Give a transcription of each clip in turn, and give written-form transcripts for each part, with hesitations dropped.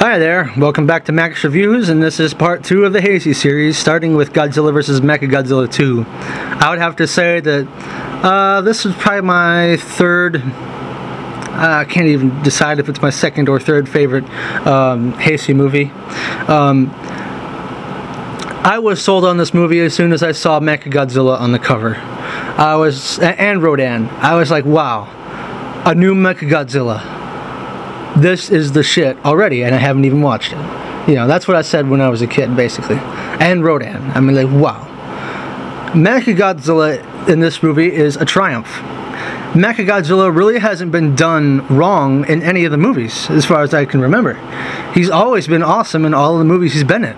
Hi there, welcome back to Max Reviews, and this is part 2 of the Heisei series, starting with Godzilla vs. MechaGodzilla II. I would have to say that this is probably my third, I can't even decide if it's my second or third favorite Heisei movie. I was sold on this movie as soon as I saw MechaGodzilla on the cover. And Rodan. I was like, wow, a new MechaGodzilla. This is the shit already, and I haven't even watched it. You know, that's what I said when I was a kid, basically. And Rodan. I mean, like, wow. MechaGodzilla in this movie is a triumph. MechaGodzilla really hasn't been done wrong in any of the movies, as far as I can remember. He's always been awesome in all of the movies he's been in.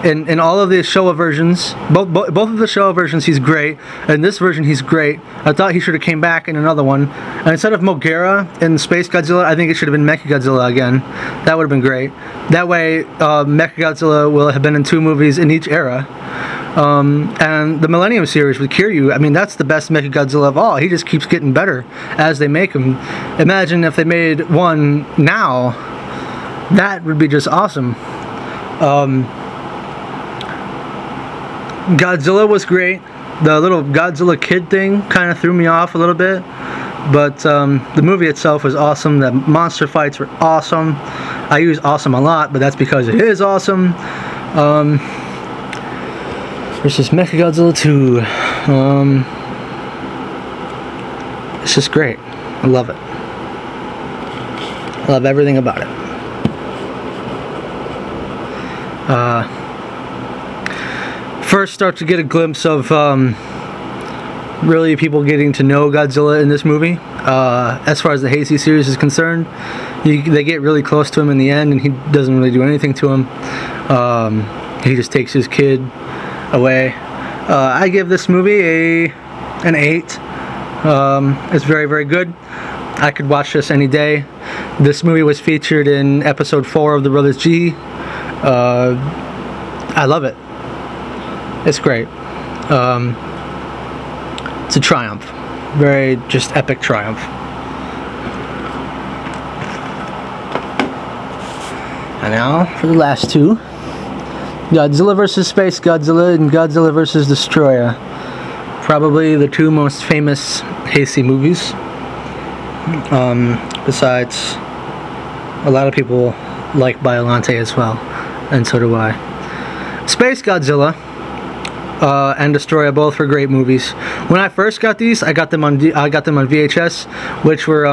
In all of the Showa versions, both of the Showa versions, he's great. In this version, he's great. I thought he should have came back in another one. And instead of Mogera in SpaceGodzilla, I think it should have been MechaGodzilla again. That would have been great. That way, MechaGodzilla will have been in 2 movies in each era. And the Millennium series with Kiryu, I mean, that's the best MechaGodzilla of all. He just keeps getting better as they make him. Imagine if they made one now. That would be just awesome. Godzilla was great. The little Godzilla kid thing kind of threw me off a little bit, but the movie itself was awesome. The monster fights were awesome. I use awesome a lot, but that's because it is awesome. Versus MechaGodzilla II. It's just great. I love it. I love everything about it. First start to get a glimpse of really people getting to know Godzilla in this movie. As far as the Heisei series is concerned, they get really close to him in the end, and he doesn't really do anything to him. He just takes his kid away. I give this movie an 8. It's very, very good. I could watch this any day. This movie was featured in episode 4 of The Brothers G. I love it. It's great. It's a triumph. Very just epic triumph. And now for the last 2. Godzilla vs. SpaceGodzilla and Godzilla vs. Destroyah. Probably the 2 most famous Heisei movies. Besides, a lot of people like Biollante as well. And so do I. SpaceGodzilla and Destroyah both were great movies. When I first got these, I got them on VHS, which were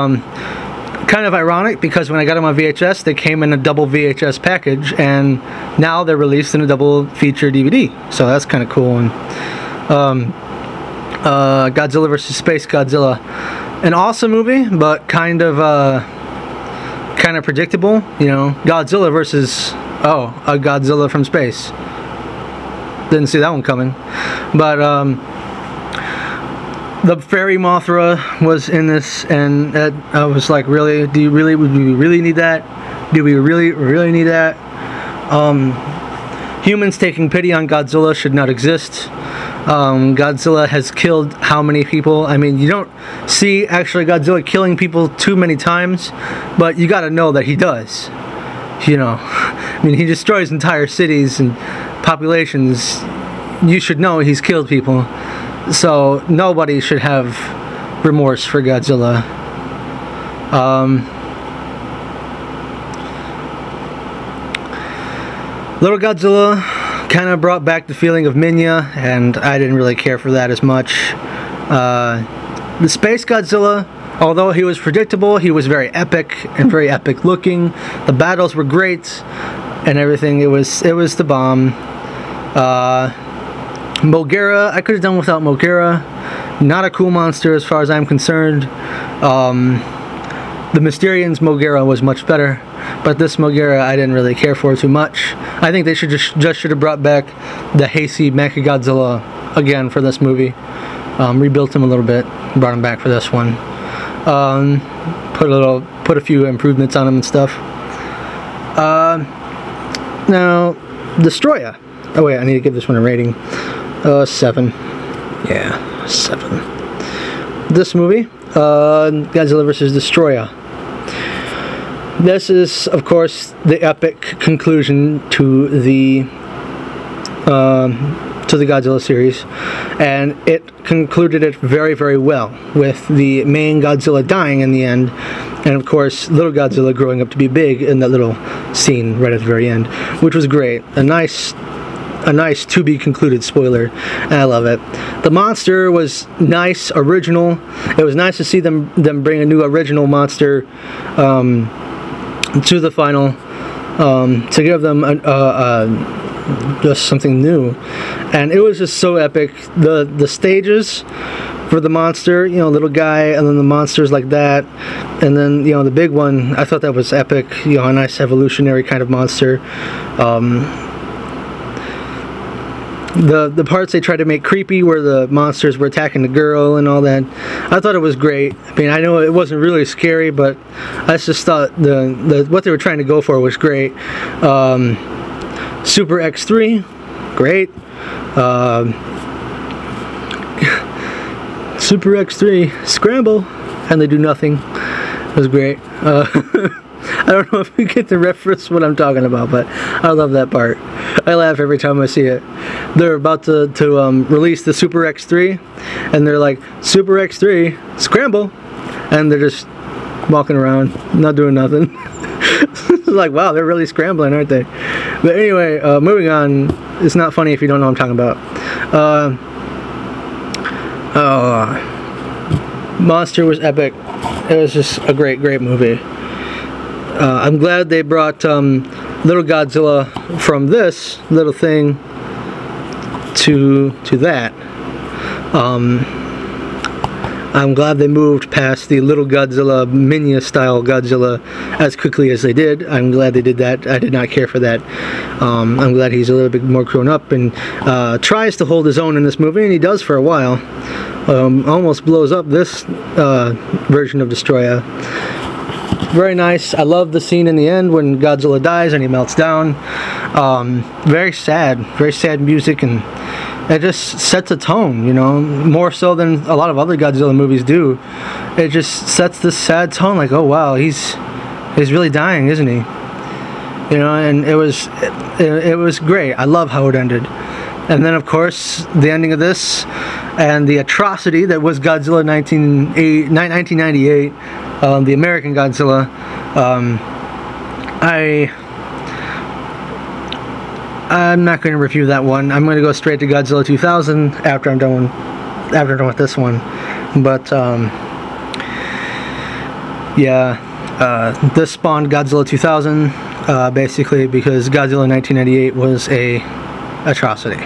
kind of ironic because when I got them on VHS, they came in a double VHS package, and now they're released in a double feature DVD. So that's kind of cool. And Godzilla vs. SpaceGodzilla, an awesome movie, but kind of predictable. You know, Godzilla versus a Godzilla from space. Didn't see that one coming. But the fairy Mothra was in this, and I was like, really? Do we really need that? Do we really need that? Humans taking pity on Godzilla should not exist. Godzilla has killed how many people? I mean, you don't see actually Godzilla killing people too many times, but you gotta know that he does. You know, I mean, he destroys entire cities and populations. You should know he's killed people, so nobody should have remorse for Godzilla. Little Godzilla kind of brought back the feeling of Minya, and I didn't really care for that as much. The SpaceGodzilla, although he was predictable, he was very epic and very epic looking. The battles were great and everything. It was the bomb. Mogera, I could have done without Mogera. Not a cool monster as far as I'm concerned. The Mysterian's Mogera was much better, but this Mogera I didn't really care for too much. I think they should just should have brought back the Heisei MechaGodzilla again for this movie. Rebuilt him a little bit, brought him back for this one. Put a few improvements on him and stuff. Now, Destroyah. Oh wait, I need to give this one a rating. 7. Yeah, 7. This movie, Godzilla vs. Destroyah. this is, of course, the epic conclusion to the Godzilla series, and it concluded it very, very well, with the main Godzilla dying in the end, and of course little Godzilla growing up to be big in that little scene right at the very end, which was great. A nice to be concluded spoiler, and I love it. The monster was nice, original. It was nice to see them bring a new original monster to the final, to give them just something new, and it was just so epic. The stages for the monster, you know, little guy, and then the monsters like that, and then, you know, the big one, I thought that was epic. You know, a nice evolutionary kind of monster. The parts they tried to make creepy, where the monsters were attacking the girl and all that, I thought it was great. I mean, I know it wasn't really scary, but I just thought what they were trying to go for was great. Super X3, great. Super X3, scramble, and they do nothing. It was great. I don't know if you get the reference what I'm talking about, but I love that part. I laugh every time I see it. They're about to release the Super X3, and they're like, Super X3, scramble, and they're just walking around, not doing nothing. It's like, wow, they're really scrambling, aren't they? But anyway, moving on. It's not funny if you don't know what I'm talking about. Monster was epic. It was just a great, great movie. I'm glad they brought little Godzilla from this little thing to that. I'm glad they moved past the little Godzilla, Minya style Godzilla as quickly as they did. I'm glad they did that. I did not care for that. I'm glad he's a little bit more grown up and tries to hold his own in this movie, and he does for a while. Almost blows up this version of Destroyah. Very nice. I love the scene in the end when Godzilla dies and he melts down. Very sad music, and it just sets a tone, you know, more so than a lot of other Godzilla movies do. It just sets this sad tone, like, oh wow, he's really dying, isn't he? You know, and it was great. I love how it ended. And then, of course, the ending of this and the atrocity that was Godzilla 1998, the American Godzilla. I'm not going to review that one. I'm going to go straight to Godzilla 2000 after I'm done with this one. But yeah, this spawned Godzilla 2000 basically because Godzilla 1998 was a atrocity.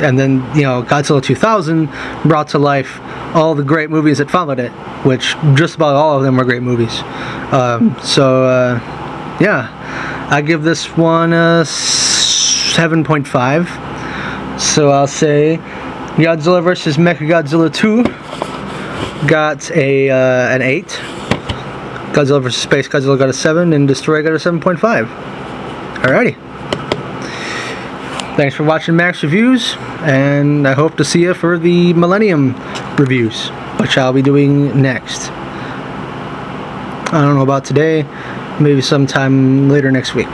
And then, you know, Godzilla 2000 brought to life all the great movies that followed it, which just about all of them were great movies. Yeah, I give this one a 7.5. So I'll say Godzilla vs. MechaGodzilla II got an 8. Godzilla vs. SpaceGodzilla got a 7, and Destroyah got a 7.5. Alrighty. Thanks for watching Max Reviews, and I hope to see you for the Millennium reviews, which I'll be doing next. I don't know about today, maybe sometime later next week.